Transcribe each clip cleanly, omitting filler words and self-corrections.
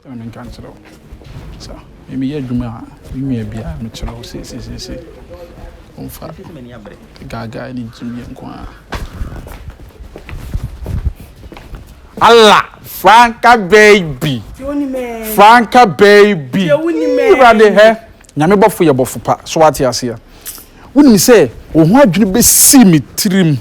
I'm cancel. So, maybe you do me a beer, Mitchell, say. On fire. Gaga need to be inquire. Allah, Franca baby. Franca baby. You ran the hair. Nyame for your bofupa. So what you see? When me say, oh, why do you be see me trim?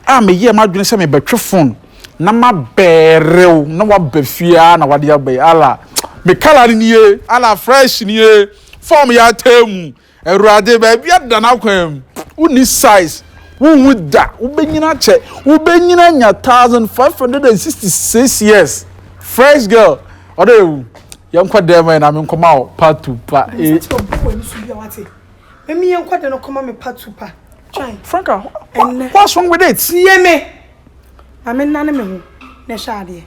Ah, me hear my dream say me betray phone. Na ma berrew, na wa befia, na wa dia be Allah. Me color ni ye, Allah fresh ni ye. Form ya temu. Erade baby ada na kwam. Uni size. Who would that? Who been in check? Who been in 1,566 years? Fresh girl. Ode young kwadema and I'm come out part 2 part. Me young kwadema come out part 2 part. Try. Franca, what's wrong with it? See me. I'm in nane me shade.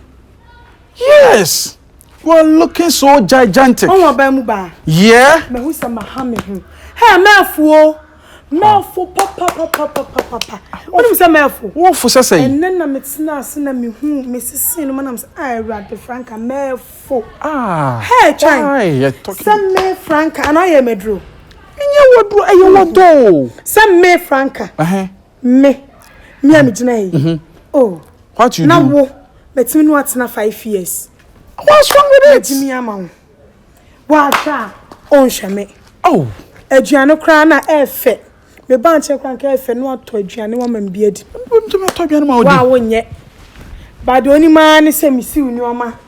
Yes. You are looking so gigantic. Oh, ba mu ba. Yeah. Me who say mahame hu. Hey, mefu. Mefu papa. What do you say mefu? What for say? And then na metina se na me hu me sisi no manam say I read the Franca mefu. Ah. Hey, try. Why you talking? Say me Franca and I am medro. You what do? Say me Franca. Me am gina yi. Oh. What you do? Na wo metimi no atena 5 years. What's wrong with it? Metimi ama. Wa twa on hweme. Oh. Aduane kra na efe. Me ban che kra nka efe no ato aduane wa mam bi adi. Me ato aduane ma odi. Wa wonye. Ba de oni ma ne se misi uni oma.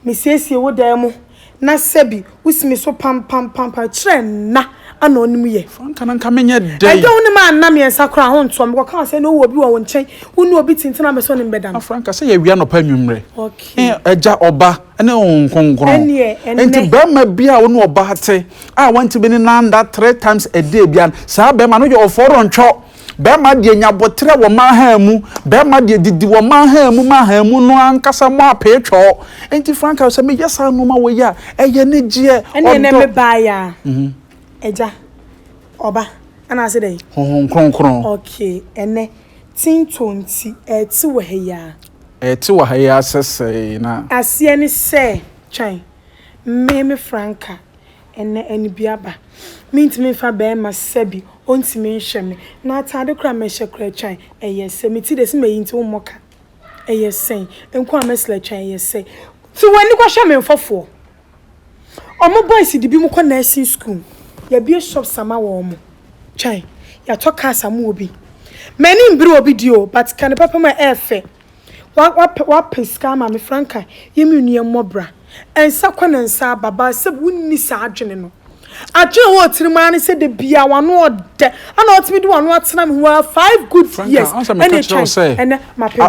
Me siesie wo dan mu. Na sebi usimi so pam pa kire na ana onimu ye. Franca na nka menye dey. E de oni ma na me ensa kra ho nto me ka say no wo bi wo nchen. Uni obi tintina me so ne mbeda. Franca say ye wia no pa nwumre. Okay. Eja oba ene onkonkron. Enti be ma bia wo no oba te. Ah want to be in that 3 times a day bian. Sa be ma no your foro ntwo. Be ma de nyabotre wo ma ha mu. Be ma de didi wo ma ha mu no ankasa mo apetwo. Enti Franca say me yesa no ma wo ya. Eye ne gie. Ene me ba ya. Eja oba ana say dey kronkron. Okay ene tin 20 eti wo he ya. Eti wo he ya sese na. Asie ne say twan me Franca ene eni biaba. Mintimi fa be ma sebi ontimi nhweme na atade kra me hye kra twan eyese meti de se mayinti wo moka eyesen enko amesla twan eyese ti wani kwa hye me mfofo omo boys di bi mu kwa nursing school ya bi shop sama wo omo twan ya toka samu obi many mbiri obi dio but kan papa ma efe wa peska ma me Franca yemi nua mobra ensa kwa na nsa baba se wunni sa adwene no Aje wo tirimani se de bia wano ode ana otimi de wano atena me ho 5 good years ene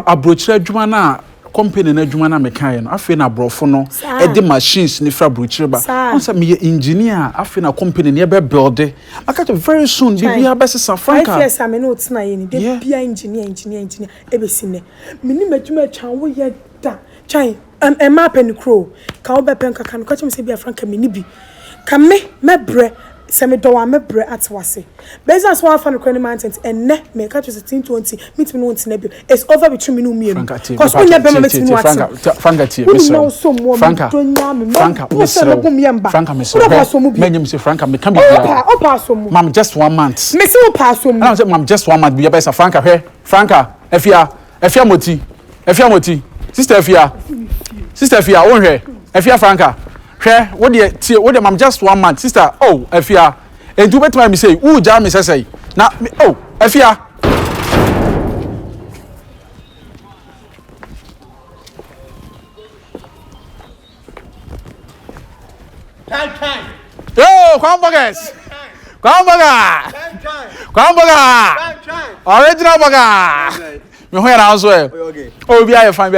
abrochira adwuma na company na adwuma na mekan no afi na brofo no e de machines ni fra abrochira ba onsa me engineer afi na company ne be build aka very soon bia be sesa Franca 5 years am na otena ye ni de bia engineer e be sine me ni madwuma twan wo ye da chan map and crow ka wo be pen kaka no ka chim se bia Franca me ni bi Kame mebre se me do wa mebre atwase business one fan credit management and ne me catch 20 meet me no ntina bi it's over between me no me cause when you be meet me no Franca tie Franca menyem se Franca me can be mam just 1 month me se o pass o I say mam just 1 month be be Franca here Franca efia moti sister efia won here efia Franca what the mam just 1 month sister oh efia entu betima me say who jam me say na oh efia time yo kwambogas original burger me ho na so e oh be fine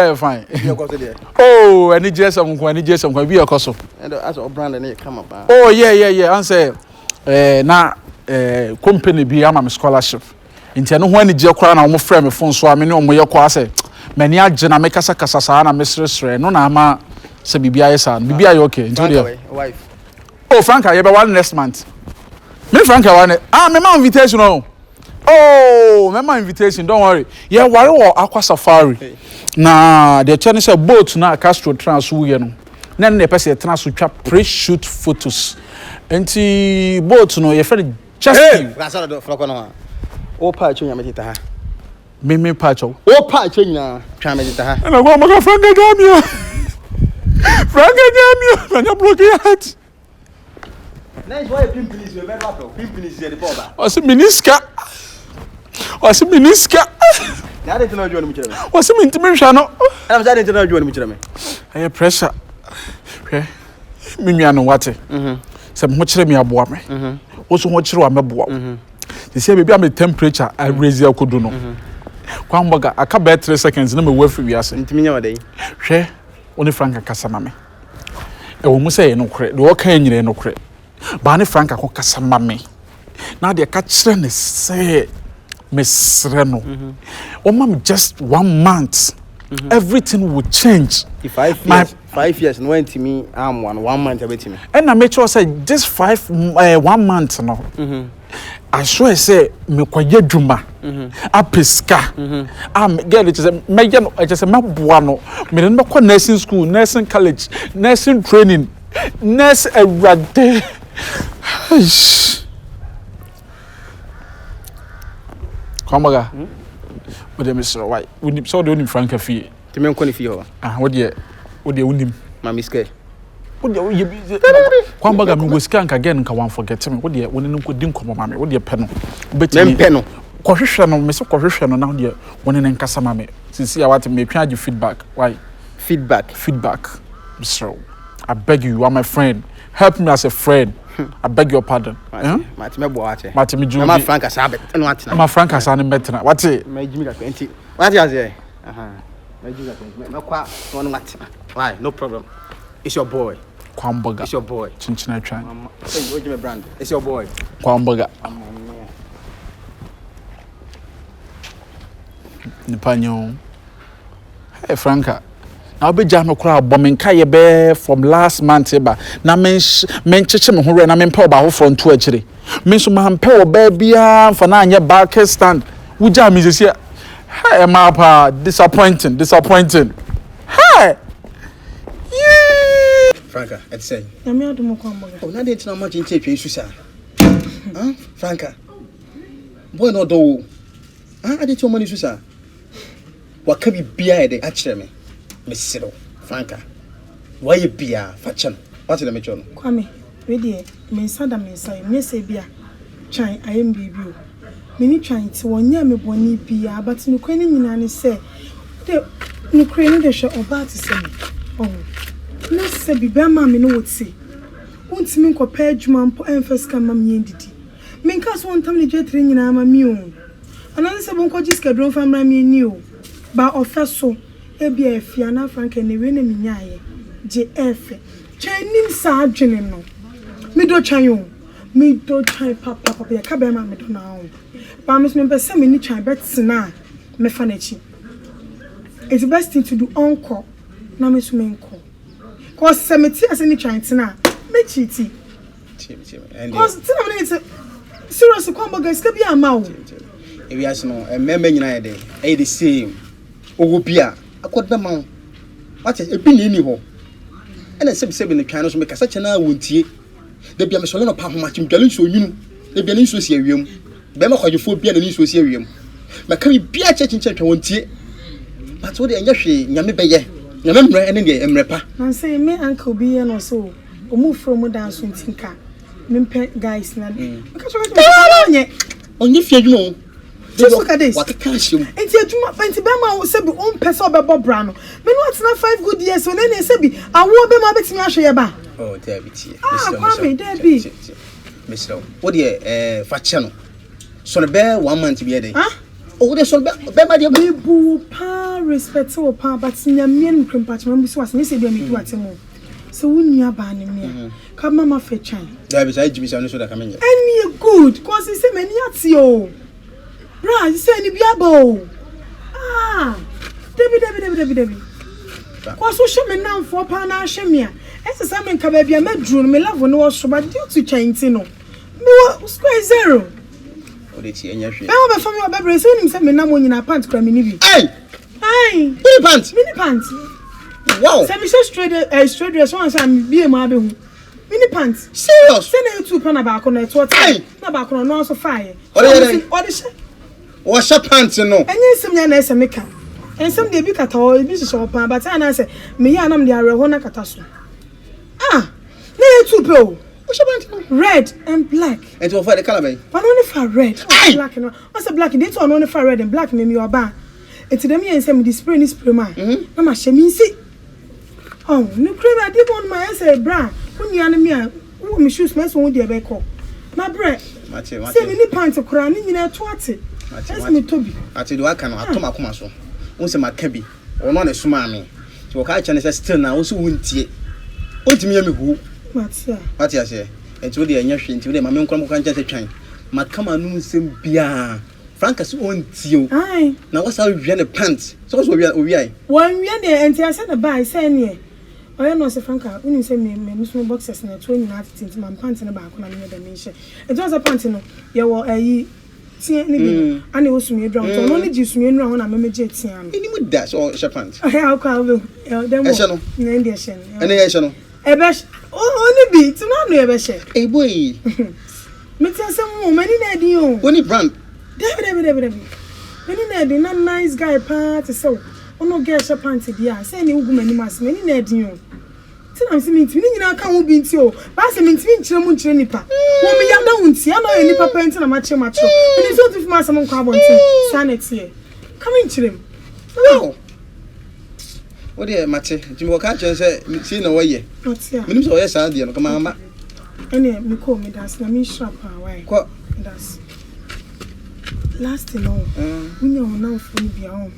oh any jesam ko be ekoso and as a brand na come up oh yeah answer na company bi ama me scholarship ntia no ho ani je kora na wo frɛ me phone so a me ne omo ye kwa se mani agye na me kasa saa na me sresre no na ama se bibia yesa bibia ye okay ntia dey wife oh Franca you be one next month me Franca one me ma invitation oh me ma invitation don't worry yeah worry wo aqua safari na the channel say boat na Castro trans wo ye no na na pese ye tena so twa pre-shoot photos enti boat no ye fere just Rasa do froko no o pa chunya metita ha me pacho o pa chunya twa metita ha na go maka Franka Jamia na bloqueat nice why pimpini is we better pimpini is the boba o miniska na dey tena join mu kire me o se mintimi hwa no am say dey tena join mu kire me eh pressure me nua no wate se mo kire me aboa me o so ho kire wa meboa they say baby am temperature I raise akodu no kwamboga aka be 3 seconds na me wa free wiase ntimi nya wade hwe oni Franka kasa mame e wo mu say no kure de wo kan nyire no kure ba ne Franka ko kasa mame na de ka kire ne say mesre no o mam just 1 month everything will change. If 5 years no went to me am 1 month about me and I make sure say this 1 month no I swear say me kwaye dwuma apeska am girl it is me je no it say maboa no me no ko nursing school nursing college nursing training nurse awrade Kwamaga what dem say why we so dey onim Franka fie to me nko ni fie ho what dey onim mami scared what dey Kwamaga me go scan again nka wan forget me what dey woni nko di nkomo mame what dey pe no betimi pe no kohwehwe no me so kohwehwe no na dey woni ne nkasa mame sisi ya wat me twa agi feedback why feedback so I beg you are my friend help me as a friend I beg your pardon. Mati me boa ate. Mati me ju. Ma Franka sabe. No atena. Ma Franka sa ne betena. Wati. Ma jimi ka 20. Wati aze. Ma jimi ka 20. Ma kwa no atena. Why? No problem. It's your boy. Kwamboga. It's your boy. Chinchina try. Say you give me brand. It's your boy. Kwamboga. Nipanyo. Hey Franka. Na obeja me kura bomen kaye be from last month ba na men cheche me ho na men pe oba ho front to akire men so ma pe oba bia fa na anye back stand wuja me sese hey ma pa disappointing hey Franka et say na me adum ko amboga oh na dey tina ma chinche twa isu sa Franka boy no do ade ti o mani isu sa waka bi bia e de akire me Mesiro, Franka. Why you be a fashion? What's the matter? Kwame, ready, Mensada Mensai, Messabia. Chine, I am baby. Many trying to 1 year me bonny be a but no craning in any say. No craning the show about to say. Oh, no, say be bear mammy no would say. Won't mean compare Jumampo and first come mammy entity. Minkas won't tell me jet ring in our mule. Another 7 coaches can from my new. But of first so. Ebia Fiana Franka ne we na minyaye JF Chinese sa adwene no me do chan papa ya ka be ma me do na ho ba me pese me ni chan bet na me fa na chi it's the best thing to do onko na me so me nko cause se me ti ase ni chan tina me chiti cause tina me ni serious Kwamboga iska bi ama o e wi ase no member nyina ye dey e the same owo bia akoda ma what e bi ni ho ena sebi ne twan no so me kasa chena wontie da bia me so le no pa ho ma chimdwale nso nyunu da bia ne nso si awiem be ma kwagefo bia ne nso si awiem ma ka bi bia chechinche twa wontie but wo de enya hwe nyame beye nyame mre ene de emre pa man say me uncle bi ye no so omu from dance ntinka me guys na me ka so ka onye fie adwuma just look at this. What a cash you. Enti adwuma enti be ma wo se bi on pese obebo bra no. Me no atena 5 good years when na se bi awo be ma betimi ahwe ye ba. Oh, David. Kwame David. Mr. What dey fache no. So no be 1 month be there. Oh, dey so be ma dey me bu pa respect wo pa but nyame no krempach ma bi so ase se bi me du atemo. So wunua ba ne me. Ka mama fe chan. David, I give you so that come in. Any good cause say me ni ati o. Bra, you say ni biabo. David. Cause so she me now for pa na hwe me a. Ese sa me nka ba bia madru no me love no wo so but due to change no. Me square zero. O de ti enya hwe. Na ba fa me obebre so nim say me na mo nyina pant kra me ni bi. Hey! Mini pants. Wow. Say me say straight dress one say me be ma be hu. Mini pants. Serious. Say na two pan about kono eto Hey. na ba kono no so fire. Ode she pants no. Enye sim nya na ese me ka. Ensem de bi kata o bi so pan but na say me ya na me de areho na kata so. Ah. Na two pe o. Red and black. And to avoid the color bay. But only for red. Black and what's a black? They turn only for red and black me your ban. And to them here say me the spray ni spray man. Na ma she me see. Oh, no cream I did on my say bra. When you and me who me shoes mess won dey be call. Na bre. Say me ni pants kura ni nyina to ate. That's me Toby. Ate do aka no atoma koma so. Won say maka bi. Ono na suma me. So ka cha ne say still na wo so wontie. Ontimi ya me hu. Matia say. Enti wo de anya hwe enti wo de ma me nkrom kan chance twan. Makama no nsem bia. Franca so ontie o. Ai. Na wo sa hwe ne pants. So so owi ai. Won hwe de enti ase na buy say ne. Oya no say Franca, uni say me small boxes na 20 na tinti man pants na ba ko na me de me hye. It was a pants no. Ye wo ayi tie ni bi. Ani wo sumi drum. So no ni ji sumi nura ho na me je tie am. Ni mu da so she pants. How can we? Dem. E she no. Na ndi she. Ene ye she no. Ebe oni bi ti na no ebe she. Eh boy. Me ti ase mo mani na di o. Oni brand. Debi. Mani na di na nice guy pa to so. Ono get she pants dia. Say ni ugu mani mas mani na di o. Ti na se minti ni nyina ka ho bi nti o. Ba se minti nkyire mu nkyire nipa. Wo me ya da hunti ya na nipa pa nti na ma che. Ni so tu ma se mo kwa bonti. Sanity e. Come nkyire mu. Wow. What dey mate? Jimo ka chen say see na waye. Minim so waye sa de no kama ama. Ene me ko me das na me sharp why. Ko Das. Last no. Unya wona fun bia ho.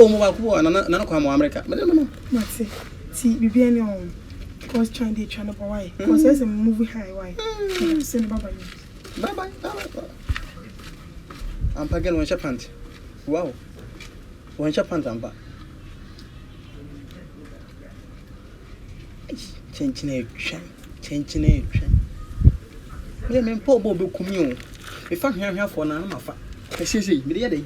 O mo ba ko na kwa mo America. Me no. Mate. Ti bibia ni on. Cause trying to try no why. Cause there's a movie high why. Say bye bye. Bye. I'm pagel one pant. Wow. One pant amba. Chenchine twa. Me me po bo be kumi o. Me fa hwehwe for na ma fa. Ka sisi me de